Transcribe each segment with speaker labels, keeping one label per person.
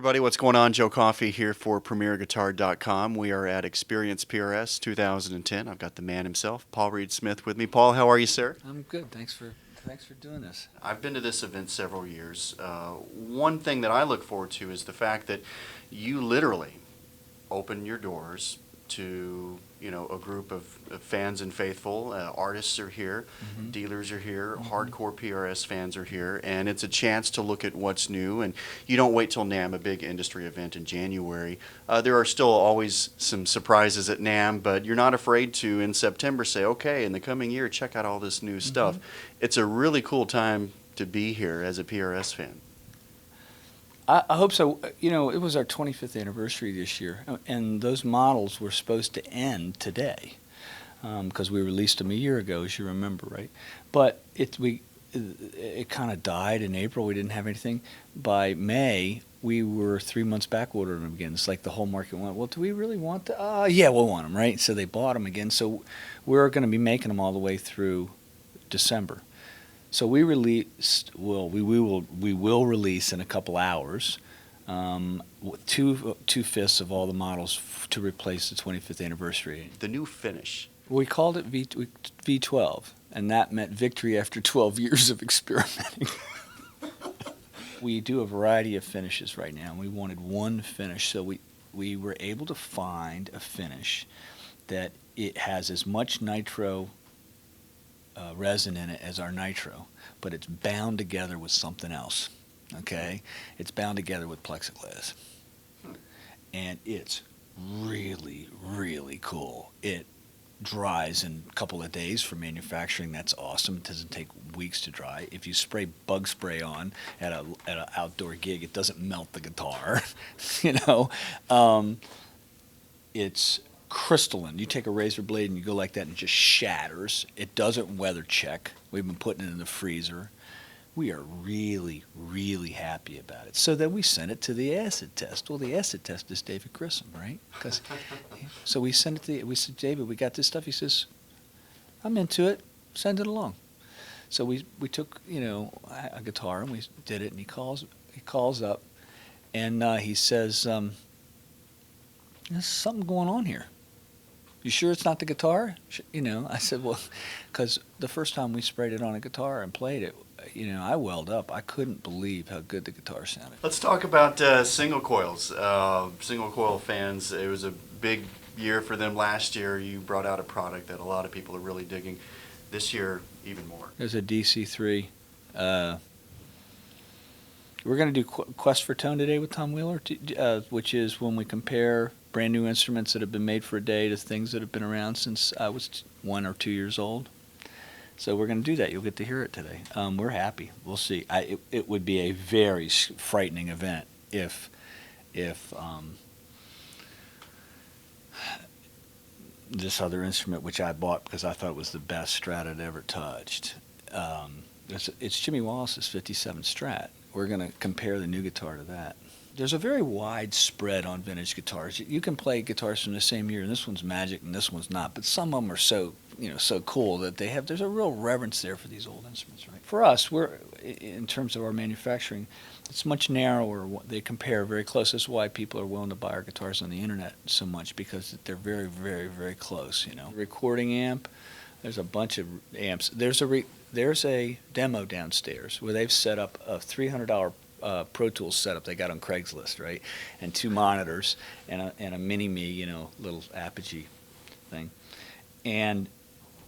Speaker 1: everybody, what's going on? Joe Coffey here for PremierGuitar.com. We are at Experience PRS 2010. I've got the man himself, Paul Reed-Smith, with me. Paul, how are you, sir?
Speaker 2: I'm good. Thanks for doing this.
Speaker 1: I've been to this event several years. One thing that I look forward to is the fact that you literally open your doors to a group of fans and faithful. Artists are here, dealers are here, hardcore PRS fans are here, and it's a chance to look at what's new. And you don't wait till NAMM, a big industry event in January. There are still always some surprises at NAMM, but you're not afraid to in September say, okay, in the coming year, check out all this new stuff. It's a really cool time to be here as a PRS fan.
Speaker 2: I hope so. It was our 25th anniversary this year, and those models were supposed to end today because we released them a year ago, as you remember, right? But it kind of died in April. We didn't have anything. By May, we were 3 months back ordering them again. It's like the whole market went, well, do we really want to? Yeah, we'll want them, right? So they bought them again. So we're going to be making them all the way through December. So we released. Well, we will release in a couple hours 2/5 of all the models to replace the 25th anniversary.
Speaker 1: The new finish.
Speaker 2: We called it V12, and that meant victory after 12 years of experimenting. We do a variety of finishes right now. We wanted one finish, so we were able to find a finish that it has as much nitro resin in it as our nitro, but it's bound together with something else. Okay, it's bound together with plexiglass, and it's really, really cool. It dries in a couple of days for manufacturing. That's awesome. It doesn't take weeks to dry. If you spray bug spray on at an outdoor gig, it doesn't melt the guitar. It's crystalline. You take a razor blade and you go like that and it just shatters. It doesn't weather check. We've been putting it in the freezer. We are really, really happy about it. So then we sent it to the acid test. Well, the acid test is David Grissom, right? So we sent it we said, David, we got this stuff. He says, I'm into it. Send it along. So we took, a guitar and we did it, and he calls up and he says, there's something going on here. You sure it's not the guitar? I said, well, because the first time we sprayed it on a guitar and played it, I welled up. I couldn't believe how good the guitar sounded.
Speaker 1: Let's talk about single coils. Single coil fans, it was a big year for them last year. You brought out a product that a lot of people are really digging. This year, even more.
Speaker 2: There's a DC3. We're going to do Quest for Tone today with Tom Wheeler, which is when we compare brand new instruments that have been made for a day to things that have been around since I was 1 or 2 years old. So we're going to do that. You'll get to hear it today. We're happy. We'll see. It would be a very frightening event if this other instrument, which I bought because I thought it was the best Strat I'd ever touched. It's Jimmy Wallace's 57 Strat. We're going to compare the new guitar to that. There's a very wide spread on vintage guitars. You can play guitars from the same year, and this one's magic and this one's not. But some of them are so cool that there's a real reverence there for these old instruments, right? For us, in terms of our manufacturing, it's much narrower. They compare very close. That's why people are willing to buy our guitars on the internet so much, because they're very, very, very close. Recording amp. There's a bunch of amps. There's a demo downstairs where they've set up a $300 Pro Tools setup they got on Craigslist, right? And 2 monitors and a mini-me, little Apogee thing, and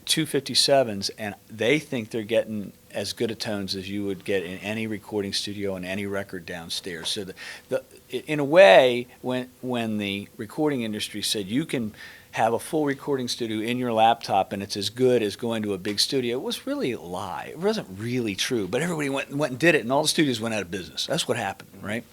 Speaker 2: 257s, and they think they're getting as good a tones as you would get in any recording studio and any record downstairs. So in a way, when the recording industry said you can have a full recording studio in your laptop and it's as good as going to a big studio, it was really a lie. It wasn't really true, but everybody went and did it, and all the studios went out of business. That's what happened, right?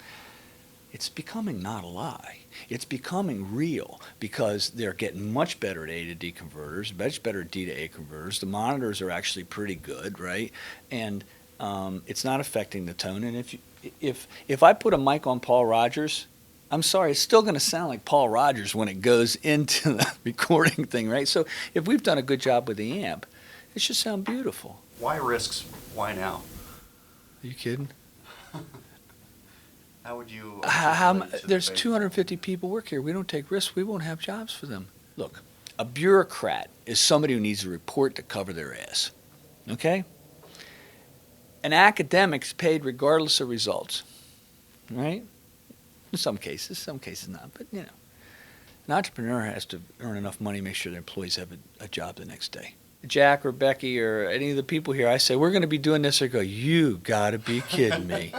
Speaker 2: It's becoming not a lie. It's becoming real, because they're getting much better at A to D converters, much better at D to A converters. The monitors are actually pretty good, right? And it's not affecting the tone. And if I put a mic on Paul Rogers, I'm sorry, it's still going to sound like Paul Rogers when it goes into the recording thing, right? So if we've done a good job with the amp, it should sound beautiful.
Speaker 1: Why risks? Why now?
Speaker 2: Are you kidding?
Speaker 1: How would you?
Speaker 2: There's 250 people work here. We don't take risks. We won't have jobs for them. Look, a bureaucrat is somebody who needs a report to cover their ass. Okay? An academic's paid regardless of results. Right? In some cases not. But, you know, an entrepreneur has to earn enough money to make sure their employees have a job the next day. Jack or Becky or any of the people here, I say, we're going to be doing this. They go, you got to be kidding me.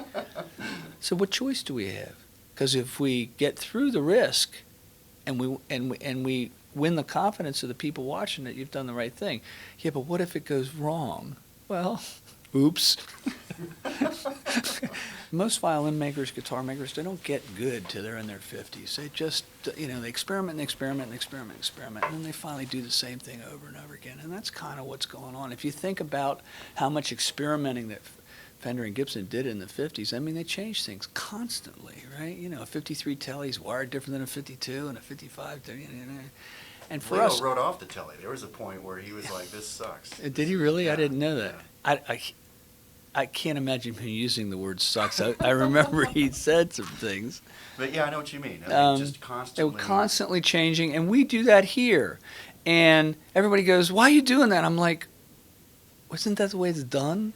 Speaker 2: So what choice do we have? Because if we get through the risk and we win the confidence of the people watching that you've done the right thing, yeah, but what if it goes wrong? Well, oops. Most violin makers, guitar makers, they don't get good till they're in their 50s. They just, you know, they experiment and experiment and experiment and experiment, and then they finally do the same thing over and over again. And that's kind of what's going on. If you think about how much experimenting that Fender and Gibson did in the 50s, I mean, they changed things constantly, right? You know, a 53 Telly's wired different than a 52 and a 55. And for
Speaker 1: Leo
Speaker 2: us,
Speaker 1: wrote off the Telly. There was a point where he was like, "This sucks."
Speaker 2: Did he really?
Speaker 1: Yeah,
Speaker 2: I didn't know that.
Speaker 1: yeah.
Speaker 2: I can't imagine him using the word sucks. I remember he said some things.
Speaker 1: But yeah, I know what you mean. I mean, just
Speaker 2: They
Speaker 1: constantly.
Speaker 2: were constantly changing, and we do that here. And everybody goes, "Why are you doing that?" I'm like, "Isn't that the way it's done?"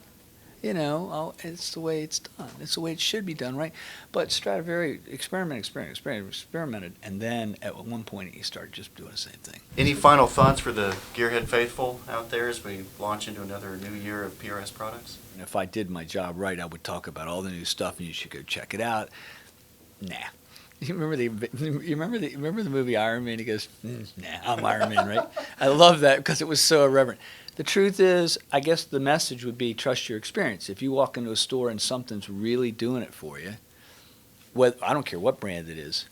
Speaker 2: You know, it's the way it's done. It's the way it should be done, right? But Stradivari experimented, and then at one point he started just doing the same thing.
Speaker 1: Any final thoughts for the Gearhead faithful out there as we launch into another new year of PRS products?
Speaker 2: And if I did my job right, I would talk about all the new stuff, and you should go check it out. Nah. You remember the movie Iron Man? He goes, "Nah, I'm Iron Man," right? I love that because it was so irreverent. The truth is, I guess the message would be trust your experience. If you walk into a store and something's really doing it for you, I don't care what brand it is,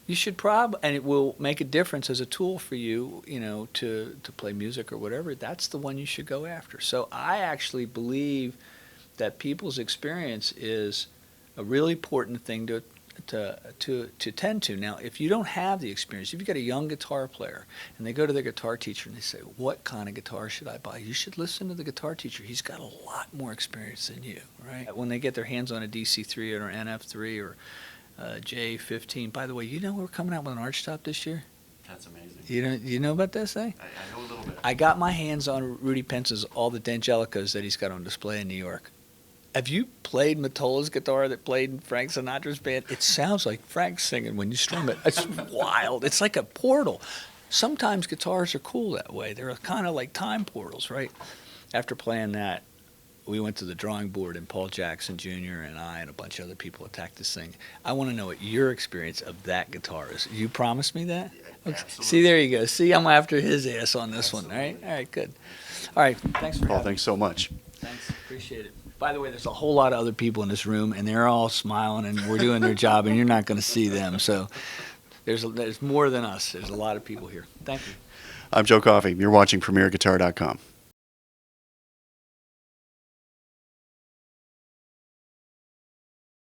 Speaker 2: you should and it will make a difference as a tool for you, you know, to play music or whatever. That's the one you should go after. So I actually believe that people's experience is a really important thing to tend to. Now, if you don't have the experience, if you've got a young guitar player and they go to their guitar teacher and they say, "What kind of guitar should I buy?" You should listen to the guitar teacher. He's got a lot more experience than you, right? When they get their hands on a DC3 or an NF3 or J15. By the way, you know we're coming out with an arch top this year?
Speaker 1: That's amazing.
Speaker 2: You know about this thing?
Speaker 1: I know a little bit.
Speaker 2: I got my hands on Rudy Pence's all the D'Angelicos that he's got on display in New York. Have you played Mottola's guitar that played in Frank Sinatra's band? It sounds like Frank's singing when you strum it. It's wild. It's like a portal. Sometimes guitars are cool that way. They're kind of like time portals, right? After playing that, we went to the drawing board, and Paul Jackson Jr. and I and a bunch of other people attacked this thing. I want to know what your experience of that guitar is. You promised me that?
Speaker 1: Yeah,
Speaker 2: okay. See, there you go. See, I'm after his ass on this one, all right? All right, good. All right, thanks for
Speaker 1: Paul,
Speaker 2: having me.
Speaker 1: thanks so much.
Speaker 2: Thanks, appreciate it. By the way, there's a whole lot of other people in this room, and they're all smiling, and we're doing their job, and you're not going to see them. So there's more than us. There's a lot of people here. Thank you.
Speaker 1: I'm Joe Coffey. You're watching PremierGuitar.com.